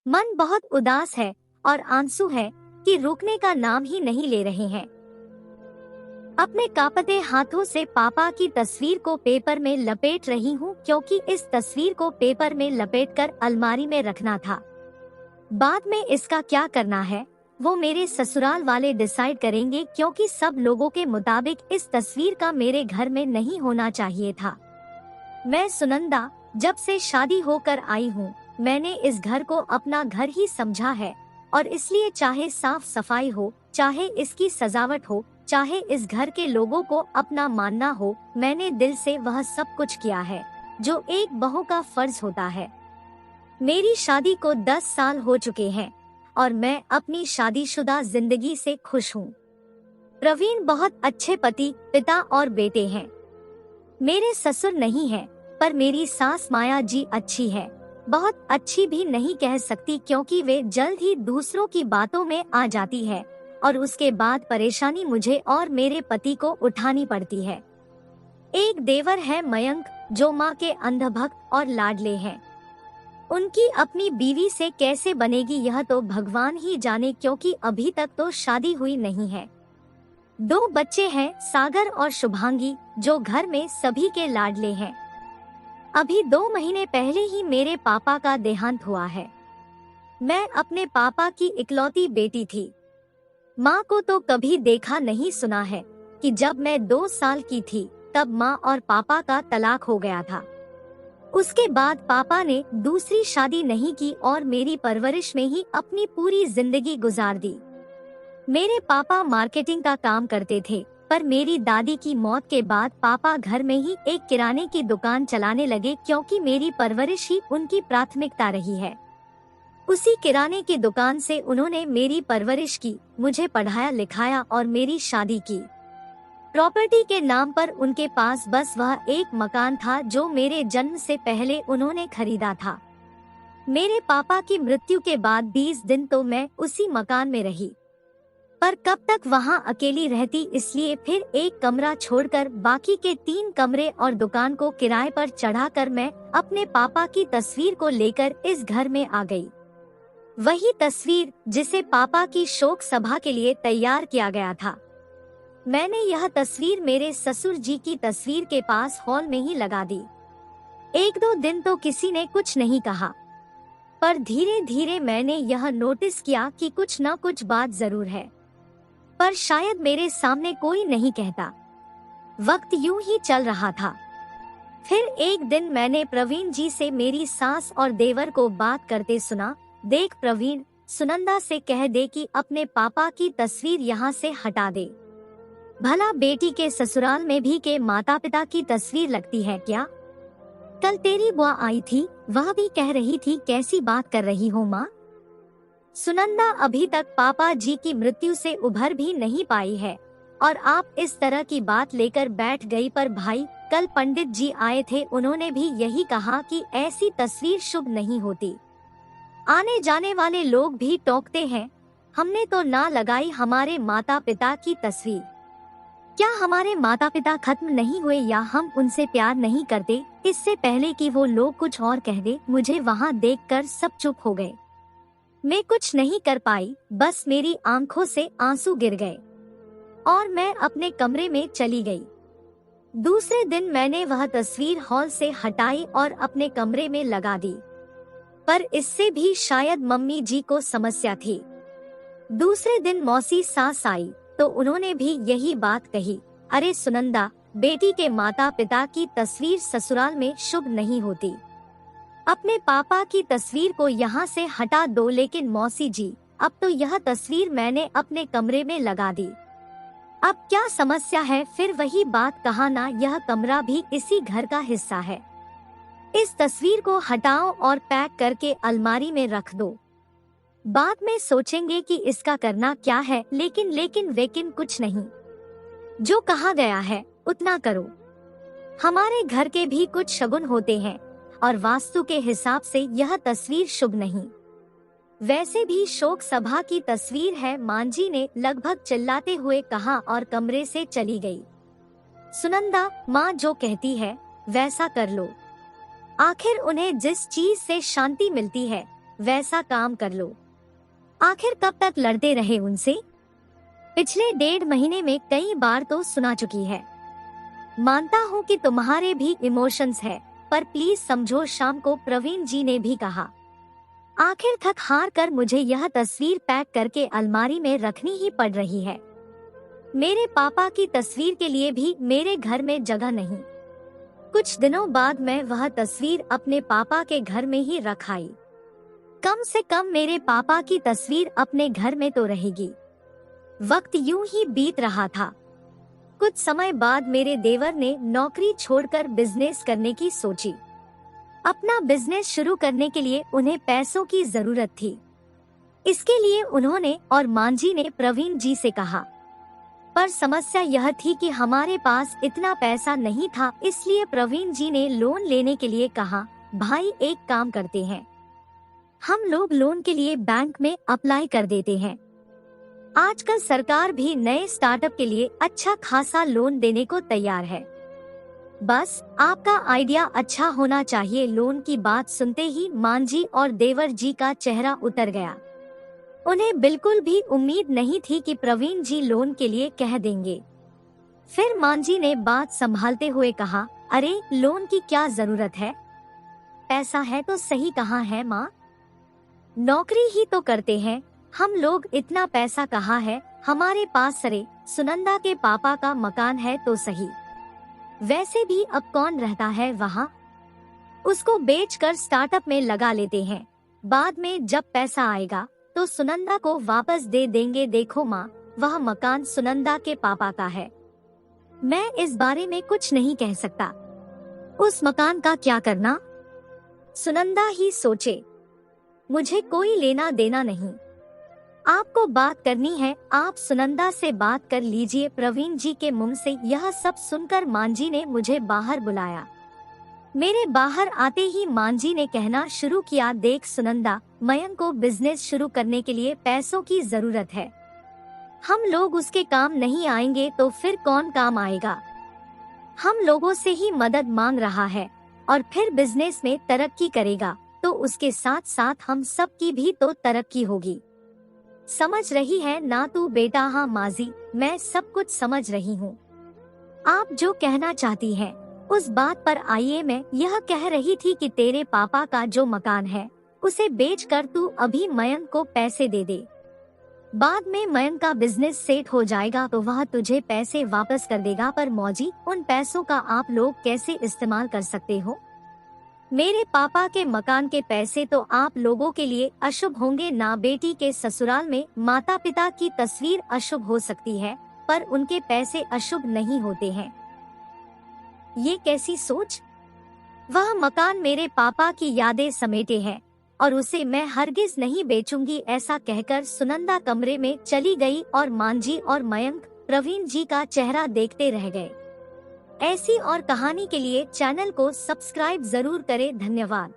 मन बहुत उदास है और आंसू है कि रुकने का नाम ही नहीं ले रहे हैं। अपने कांपते हाथों से पापा की तस्वीर को पेपर में लपेट रही हूँ क्योंकि इस तस्वीर को पेपर में लपेटकर अलमारी में रखना था। बाद में इसका क्या करना है वो मेरे ससुराल वाले डिसाइड करेंगे क्योंकि सब लोगों के मुताबिक इस तस्वीर का मेरे घर में नहीं होना चाहिए था। मैं सुनंदा जब से शादी होकर आई हूँ मैंने इस घर को अपना घर ही समझा है और इसलिए चाहे साफ सफाई हो, चाहे इसकी सजावट हो, चाहे इस घर के लोगों को अपना मानना हो, मैंने दिल से वह सब कुछ किया है जो एक बहू का फर्ज होता है। मेरी शादी को 10 साल हो चुके हैं और मैं अपनी शादीशुदा जिंदगी से खुश हूँ। प्रवीण बहुत अच्छे पति, पिता और बेटे हैं। मेरे ससुर नहीं हैं, पर मेरी सास माया जी अच्छी है। बहुत अच्छी भी नहीं कह सकती क्योंकि वे जल्द ही दूसरों की बातों में आ जाती है और उसके बाद परेशानी मुझे और मेरे पति को उठानी पड़ती है। एक देवर है मयंक जो माँ के अंधभक्त और लाडले हैं। उनकी अपनी बीवी से कैसे बनेगी यह तो भगवान ही जाने क्योंकि अभी तक तो शादी हुई नहीं है। 2 बच्चे हैं, सागर और शुभांगी, जो घर में सभी के लाडले हैं। अभी 2 महीने पहले ही मेरे पापा का देहांत हुआ है। मैं अपने पापा की इकलौती बेटी थी। माँ को तो कभी देखा नहीं सुना है कि जब मैं 2 साल की थी तब माँ और पापा का तलाक हो गया था। उसके बाद पापा ने दूसरी शादी नहीं की और मेरी परवरिश में ही अपनी पूरी जिंदगी गुजार दी। मेरे पापा मार्केटिंग का काम करते थे, पर मेरी दादी की मौत के बाद पापा घर में ही एक किराने की दुकान चलाने लगे क्योंकि मेरी परवरिश ही उनकी प्राथमिकता रही है। उसी किराने की दुकान से उन्होंने मेरी परवरिश की, मुझे पढ़ाया लिखाया और मेरी शादी की। प्रॉपर्टी के नाम पर उनके पास बस वह एक मकान था जो मेरे जन्म से पहले उन्होंने खरीदा था। मेरे पापा की मृत्यु के बाद 20 दिन तो मैं उसी मकान में रही, पर कब तक वहां अकेली रहती, इसलिए फिर एक कमरा छोड़कर बाकी के 3 कमरे और दुकान को किराए पर चढ़ाकर मैं अपने पापा की तस्वीर को लेकर इस घर में आ गई। वही तस्वीर जिसे पापा की शोक सभा के लिए तैयार किया गया था। मैंने यह तस्वीर मेरे ससुर जी की तस्वीर के पास हॉल में ही लगा दी। 1-2 दिन तो किसी ने कुछ नहीं कहा, पर धीरे धीरे मैंने यह नोटिस किया कि कुछ न कुछ बात जरूर है, पर शायद मेरे सामने कोई नहीं कहता। वक्त यूं ही चल रहा था। फिर एक दिन मैंने प्रवीण जी से मेरी सास और देवर को बात करते सुना। देख प्रवीण, सुनंदा से कह दे कि अपने पापा की तस्वीर यहाँ से हटा दे। भला बेटी के ससुराल में भी के माता पिता की तस्वीर लगती है क्या? कल तेरी बुआ आई थी, वह भी कह रही थी कैसी बात कर रही हो माँ। सुनंदा अभी तक पापा जी की मृत्यु से उभर भी नहीं पाई है और आप इस तरह की बात लेकर बैठ गई। पर भाई, कल पंडित जी आए थे, उन्होंने भी यही कहा कि ऐसी तस्वीर शुभ नहीं होती। आने जाने वाले लोग भी टोकते हैं। हमने तो ना लगाई हमारे माता पिता की तस्वीर। क्या हमारे माता पिता खत्म नहीं हुए या हम उनसे प्यार नहीं करते? इससे पहले कि वो लोग कुछ और कह दे, मुझे वहाँ देखकर सब चुप हो गए। मैं कुछ नहीं कर पाई, बस मेरी आंखों से आंसू गिर गए और मैं अपने कमरे में चली गई। दूसरे दिन मैंने वह तस्वीर हॉल से हटाई और अपने कमरे में लगा दी, पर इससे भी शायद मम्मी जी को समस्या थी। दूसरे दिन मौसी सास आई तो उन्होंने भी यही बात कही, अरे सुनंदा, बेटी के माता पिता की तस्वीर ससुराल में शुभ नहीं होती। अपने पापा की तस्वीर को यहाँ से हटा दो। लेकिन मौसी जी, अब तो यह तस्वीर मैंने अपने कमरे में लगा दी, अब क्या समस्या है? फिर वही बात, कहा ना यह कमरा भी इसी घर का हिस्सा है। इस तस्वीर को हटाओ और पैक करके अलमारी में रख दो। बाद में सोचेंगे कि इसका करना क्या है। लेकिन कुछ नहीं, जो कहा गया है उतना करो। हमारे घर के भी कुछ शगुन होते हैं और वास्तु के हिसाब से यह तस्वीर शुभ नहीं। वैसे भी शोक सभा की तस्वीर है, मांझी ने लगभग चिल्लाते हुए कहा और कमरे से चली गई। सुनंदा, माँ जो कहती है वैसा कर लो। आखिर उन्हें जिस चीज से शांति मिलती है वैसा काम कर लो। आखिर कब तक लड़ते रहे उनसे? पिछले 1.5 महीने में कई बार तो सुना चुकी है। मानता हूँ कि तुम्हारे भी इमोशंस है, पर प्लीज समझो, शाम को प्रवीण जी ने भी कहा। आखिर थक हार कर मुझे यह तस्वीर पैक करके अलमारी में रखनी ही पड़ रही है। मेरे पापा की तस्वीर के लिए भी मेरे घर में जगह नहीं। कुछ दिनों बाद मैं वह तस्वीर अपने पापा के घर में ही रख आई। कम से कम मेरे पापा की तस्वीर अपने घर में तो रहेगी। वक्त यूं ही बीत रहा था। कुछ समय बाद मेरे देवर ने नौकरी छोड़कर बिजनेस करने की सोची। अपना बिजनेस शुरू करने के लिए उन्हें पैसों की जरूरत थी। इसके लिए उन्होंने और मांझी ने प्रवीण जी से कहा, पर समस्या यह थी कि हमारे पास इतना पैसा नहीं था, इसलिए प्रवीण जी ने लोन लेने के लिए कहा। भाई एक काम करते हैं, हम लोग लोन के लिए बैंक में अप्लाई कर देते हैं। आजकल सरकार भी नए स्टार्टअप के लिए अच्छा खासा लोन देने को तैयार है। बस आपका आइडिया अच्छा होना चाहिए। लोन की बात सुनते ही मांझी और देवर जी का चेहरा उतर गया। उन्हें बिल्कुल भी उम्मीद नहीं थी कि प्रवीण जी लोन के लिए कह देंगे। फिर मांझी ने बात संभालते हुए कहा, अरे लोन की क्या जरूरत है, पैसा है तो सही। कहाँ है माँ, नौकरी ही तो करते हैं हम लोग, इतना पैसा कहाँ है हमारे पास। अरे सुनंदा के पापा का मकान है तो सही, वैसे भी अब कौन रहता है वहाँ, उसको बेचकर स्टार्टअप में लगा लेते हैं। बाद में जब पैसा आएगा तो सुनंदा को वापस दे देंगे। देखो माँ, वह मकान सुनंदा के पापा का है, मैं इस बारे में कुछ नहीं कह सकता। उस मकान का क्या करना, सुनंदा ही सोचे, मुझे कोई लेना देना नहीं। आपको बात करनी है, आप सुनंदा से बात कर लीजिए। प्रवीण जी के मुंह से यह सब सुनकर मांझी ने मुझे बाहर बुलाया। मेरे बाहर आते ही मांझी ने कहना शुरू किया, देख सुनंदा, मयंक को बिजनेस शुरू करने के लिए पैसों की जरूरत है। हम लोग उसके काम नहीं आएंगे तो फिर कौन काम आएगा। हम लोगों से ही मदद मांग रहा है और फिर बिजनेस में तरक्की करेगा तो उसके साथ साथ हम सब की भी तो तरक्की होगी। समझ रही है ना तू बेटा? हाँ माजी, मैं सब कुछ समझ रही हूँ। आप जो कहना चाहती हैं उस बात पर आइए। मैं यह कह रही थी कि तेरे पापा का जो मकान है उसे बेचकर तू अभी मयंक को पैसे दे दे। बाद में मयंक का बिजनेस सेट हो जाएगा तो वह तुझे पैसे वापस कर देगा। पर मौजी, उन पैसों का आप लोग कैसे इस्तेमाल कर सकते हो? मेरे पापा के मकान के पैसे तो आप लोगों के लिए अशुभ होंगे ना। बेटी के ससुराल में माता पिता की तस्वीर अशुभ हो सकती है, पर उनके पैसे अशुभ नहीं होते हैं। ये कैसी सोच? वह मकान मेरे पापा की यादें समेटे है और उसे मैं हरगिज नहीं बेचूंगी। ऐसा कहकर सुनंदा कमरे में चली गई और मांझी और मयंक प्रवीण जी का चेहरा देखते रह गए। ऐसी और कहानी के लिए चैनल को सब्सक्राइब जरूर करें। धन्यवाद।